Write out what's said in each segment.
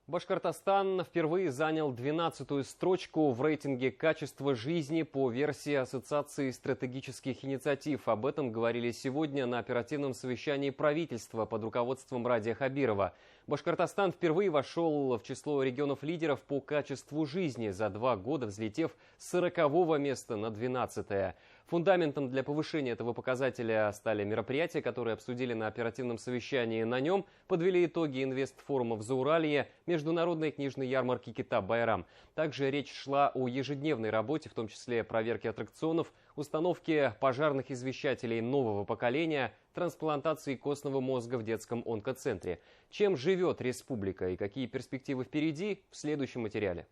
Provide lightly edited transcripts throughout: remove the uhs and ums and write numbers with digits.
Башкортостан впервые занял 12-ю строчку в рейтинге качества жизни по версии Ассоциации стратегических инициатив. Об этом говорили сегодня на оперативном совещании правительства под руководством Радия Хабирова. Башкортостан впервые вошел в число регионов-лидеров по качеству жизни, за 2 года взлетев с 40-го места на 12-е. Фундаментом для повышения этого показателя стали мероприятия, которые обсудили на оперативном совещании. На нем подвели итоги инвестфорума в Зауралье, международной книжной ярмарки «Китап-Байрам». Также речь шла о ежедневной работе, в том числе проверке аттракционов, установке пожарных извещателей нового поколения, трансплантации костного мозга в детском онкоцентре. Чем живет республика и какие перспективы впереди, в следующем материале.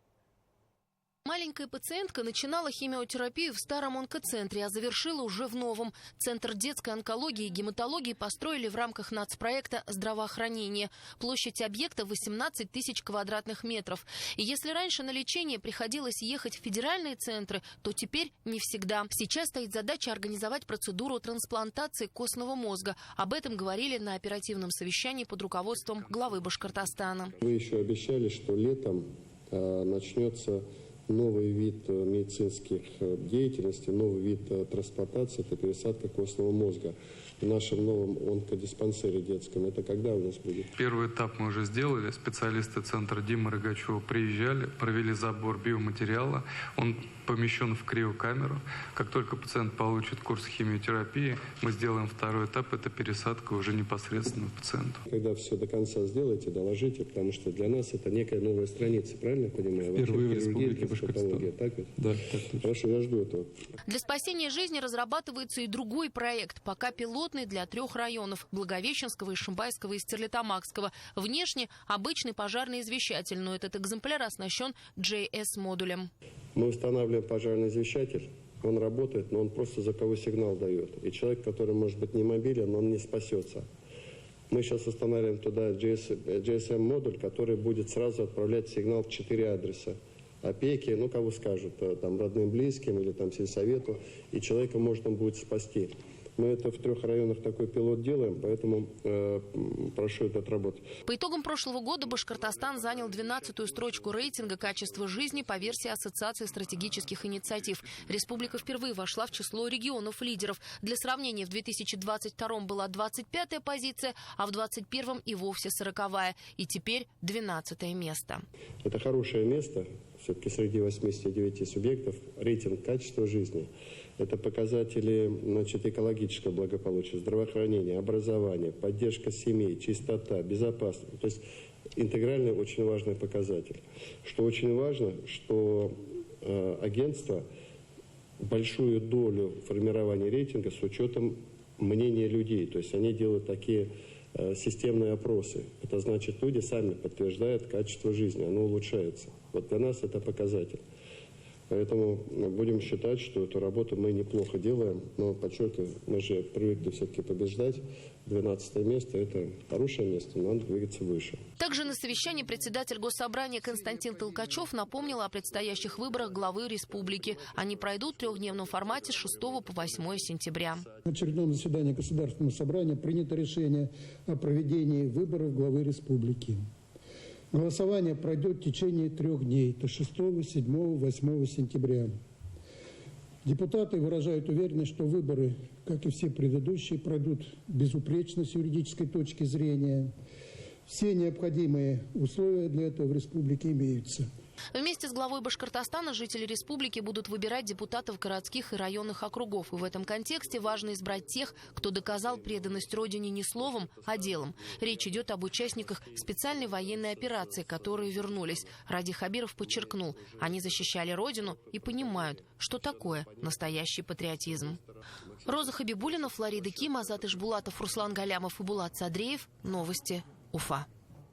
Маленькая пациентка начинала химиотерапию в старом онкоцентре, а завершила уже в новом. Центр детской онкологии и гематологии построили в рамках нацпроекта «Здравоохранение». Площадь объекта 18 тысяч квадратных метров. И если раньше на лечение приходилось ехать в федеральные центры, то теперь не всегда. Сейчас стоит задача организовать процедуру трансплантации костного мозга. Об этом говорили на оперативном совещании под руководством главы Башкортостана. Вы еще обещали, что летом начнется новый вид медицинских деятельностей, новый вид трансплантации, это пересадка костного мозга в нашем новом онкодиспансере детском. Это когда у нас будет? Первый этап мы уже сделали. Специалисты центра Димы Рогачева приезжали, провели забор биоматериала. Он помещен в криокамеру. Как только пациент получит курс химиотерапии, мы сделаем второй этап. Это пересадка уже непосредственно пациенту. Когда все до конца сделаете, доложите, потому что для нас это некая новая страница, правильно я понимаю? Впервые в Республике Башкортостан. Так ведь? Да, так точно. Хорошо, я жду этого. Для спасения жизни разрабатывается и другой проект, пока пилотный для 3 районов – Благовещенского, Ишимбайского и Стерлитамакского. Внешне обычный пожарный извещатель, но этот экземпляр оснащен JS-модулем. Мы устанавливаем пожарный извещатель, он работает, но он просто звуковой сигнал дает. И человек, который может быть не мобилен, он не спасется. Мы сейчас устанавливаем туда GSM-модуль, который будет сразу отправлять сигнал в 4 адреса. Опеки, ну кого скажут, там родным, близким или там сельсовету, и человека можно будет спасти. Мы это в 3 районах такой пилот делаем, поэтому прошу это отработать. По итогам прошлого года Башкортостан занял 12-ю строчку рейтинга качества жизни по версии Ассоциации стратегических инициатив. Республика впервые вошла в число регионов-лидеров. Для сравнения, в 2022 была 25-я позиция, а в 2021 и вовсе 40-я. И теперь 12-е место. Это хорошее место. Все-таки среди 89 субъектов рейтинг качества жизни. Это показатели, значит, экологического благополучия, здравоохранения, образования, поддержка семей, чистота, безопасность. То есть интегральный очень важный показатель. Что очень важно, что агентство большую долю формирования рейтинга с учетом мнения людей. То есть они делают такие системные опросы. Это значит, люди сами подтверждают качество жизни, оно улучшается. Вот для нас это показатель. Поэтому будем считать, что эту работу мы неплохо делаем. Но, подчеркиваю, мы же привыкли все-таки побеждать. 12-е место – это хорошее место, но надо двигаться выше. Также на совещании председатель Госсобрания Константин Толкачев напомнил о предстоящих выборах главы республики. Они пройдут в 3-дневном формате с 6 по 8 сентября. На очередном заседании Государственного собрания принято решение о проведении выборов главы республики. Голосование пройдет в течение 3 дней, до 6, 7, 8 сентября. Депутаты выражают уверенность, что выборы, как и все предыдущие, пройдут безупречно с юридической точки зрения. Все необходимые условия для этого в республике имеются. Вместе с главой Башкортостана жители республики будут выбирать депутатов городских и районных округов. И в этом контексте важно избрать тех, кто доказал преданность Родине не словом, а делом. Речь идет об участниках специальной военной операции, которые вернулись. Ради Хабиров подчеркнул, они защищали Родину и понимают, что такое настоящий патриотизм. Роза Хабибуллина, Флорида Ким, Азат Ишбулатов, Руслан Галямов и Булат Садреев. Новости. Уфа.